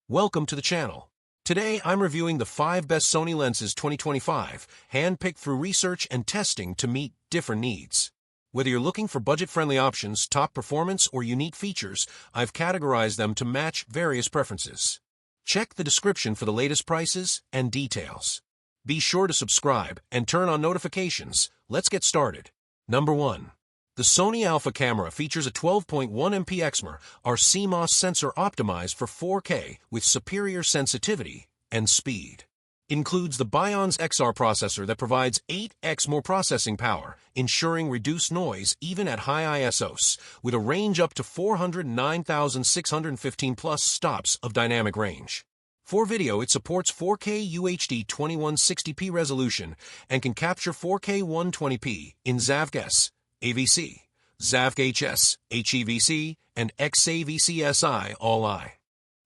Welcome to the channel. Today I'm reviewing the 5 best Sony lenses 2025, handpicked through research and testing to meet different needs. Whether you're looking for budget-friendly options, top performance, or unique features, I've categorized them to match various preferences. Check the description for the latest prices and details. Be sure to subscribe and turn on notifications. Let's get started. Number 1. The Sony Alpha camera features a 12.1 MP exmor, or CMOS sensor optimized for 4K with superior sensitivity and speed. Includes the Bionz XR processor that provides 8x more processing power, ensuring reduced noise even at high ISOs, with a range up to 409,615 plus stops of dynamic range. For video, it supports 4K UHD 2160p resolution and can capture 4K 120p in ZAVG-S, AVC, ZAVG-HS, HEVC, and XAVC-SI all-I.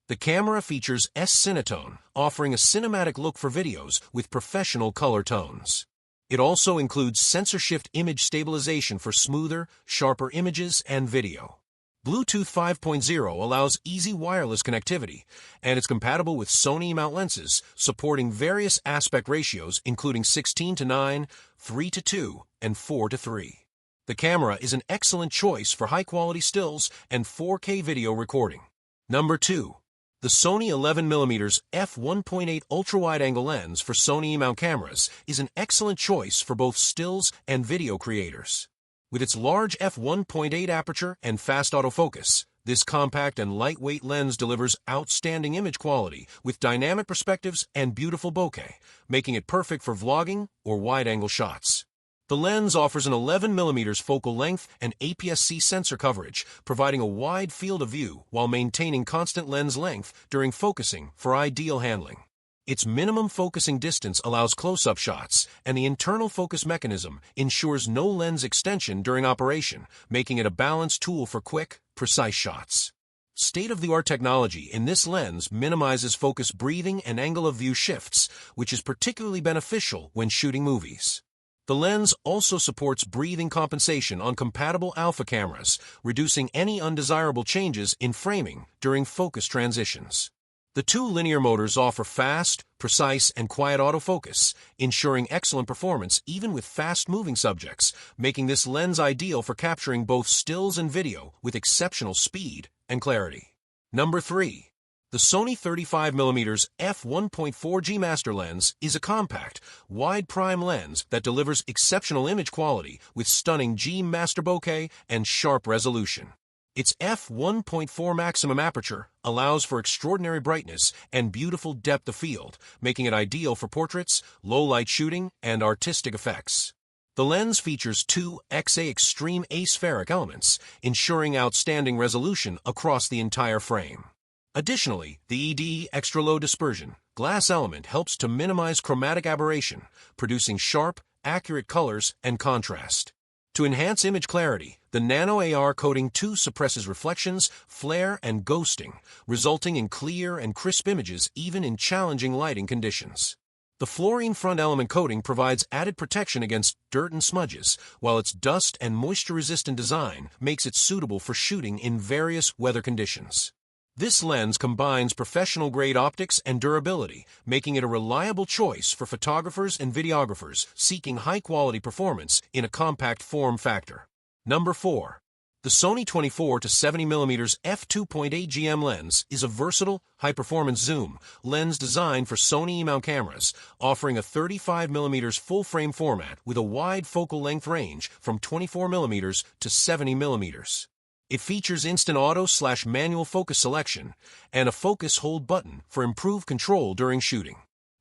The camera features S-Cinetone, offering a cinematic look for videos with professional color tones. It also includes sensor shift image stabilization for smoother, sharper images and video. Bluetooth 5.0 allows easy wireless connectivity, and it's compatible with Sony E-mount lenses, supporting various aspect ratios including 16:9, 3:2, and 4:3. The camera is an excellent choice for high-quality stills and 4K video recording. Number 2. The Sony 11mm f1.8 ultra-wide-angle lens for Sony E-mount cameras is an excellent choice for both stills and video creators. With its large f1.8 aperture and fast autofocus, this compact and lightweight lens delivers outstanding image quality with dynamic perspectives and beautiful bokeh, making it perfect for vlogging or wide-angle shots. The lens offers an 11mm focal length and APS-C sensor coverage, providing a wide field of view while maintaining constant lens length during focusing for ideal handling. Its minimum focusing distance allows close-up shots, and the internal focus mechanism ensures no lens extension during operation, making it a balanced tool for quick, precise shots. State-of-the-art technology in this lens minimizes focus breathing and angle of view shifts, which is particularly beneficial when shooting movies. The lens also supports breathing compensation on compatible alpha cameras, reducing any undesirable changes in framing during focus transitions. The two linear motors offer fast, precise, and quiet autofocus, ensuring excellent performance even with fast-moving subjects, making this lens ideal for capturing both stills and video with exceptional speed and clarity. Number 3. The Sony 35mm f1.4G Master Lens is a compact, wide prime lens that delivers exceptional image quality with stunning G master bokeh and sharp resolution. Its f1.4 maximum aperture allows for extraordinary brightness and beautiful depth of field, making it ideal for portraits, low-light shooting, and artistic effects. The lens features two XA Extreme aspheric elements, ensuring outstanding resolution across the entire frame. Additionally, the ED Extra Low Dispersion glass element helps to minimize chromatic aberration, producing sharp, accurate colors and contrast. To enhance image clarity, the Nano AR Coating 2 suppresses reflections, flare, and ghosting, resulting in clear and crisp images even in challenging lighting conditions. The fluorine front element coating provides added protection against dirt and smudges, while its dust and moisture-resistant design makes it suitable for shooting in various weather conditions. This lens combines professional-grade optics and durability, making it a reliable choice for photographers and videographers seeking high-quality performance in a compact form factor. Number 4. The Sony 24-70mm f2.8 GM lens is a versatile, high-performance zoom lens designed for Sony E-mount cameras, offering a 35mm full-frame format with a wide focal length range from 24mm to 70mm. It features instant auto/manual focus selection and a focus hold button for improved control during shooting.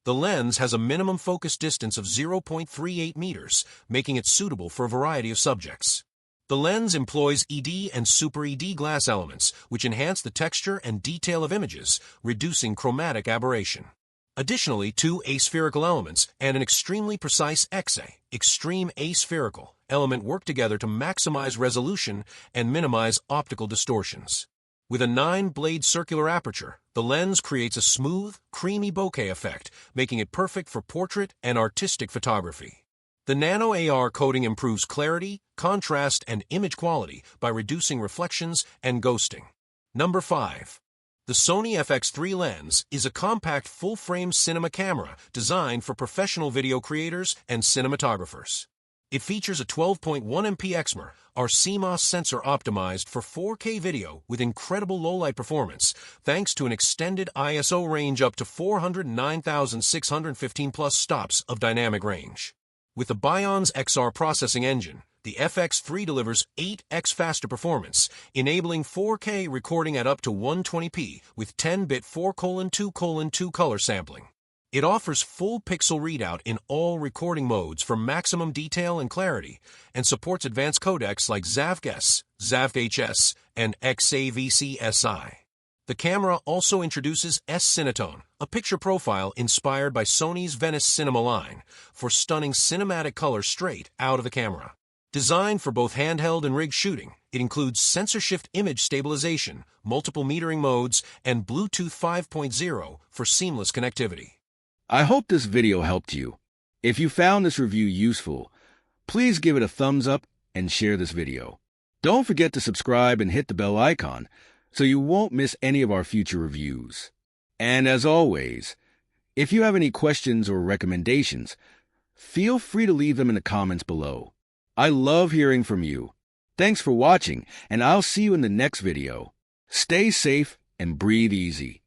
The lens has a minimum focus distance of 0.38 meters, making it suitable for a variety of subjects. The lens employs ED and Super ED glass elements, which enhance the texture and detail of images, reducing chromatic aberration. Additionally, two aspherical elements and an extremely precise XA Extreme aspherical element work together to maximize resolution and minimize optical distortions. With a 9-blade circular aperture, the lens creates a smooth, creamy bokeh effect, making it perfect for portrait and artistic photography. The Nano AR coating improves clarity, contrast, and image quality by reducing reflections and ghosting. Number 5. The Sony FX3 lens is a compact full-frame cinema camera designed for professional video creators and cinematographers. It features a 12.1 MP exmor, or CMOS sensor optimized for 4K video with incredible low-light performance, thanks to an extended ISO range up to 409,615 plus stops of dynamic range. With the Bion's XR processing engine, the FX3 delivers 8x faster performance, enabling 4K recording at up to 120p with 10-bit 4:2:2 color sampling. It offers full pixel readout in all recording modes for maximum detail and clarity, and supports advanced codecs like ZAVGES, ZAVHS, and XAVC-SI. The camera also introduces S-Cinetone, a picture profile inspired by Sony's Venice Cinema line, for stunning cinematic color straight out of the camera. Designed for both handheld and rig shooting, it includes sensor shift image stabilization, multiple metering modes, and Bluetooth 5.0 for seamless connectivity. I hope this video helped you. If you found this review useful, please give it a thumbs up and share this video. Don't forget to subscribe and hit the bell icon so you won't miss any of our future reviews. And as always, if you have any questions or recommendations, feel free to leave them in the comments below. I love hearing from you. Thanks for watching, and I'll see you in the next video. Stay safe and breathe easy.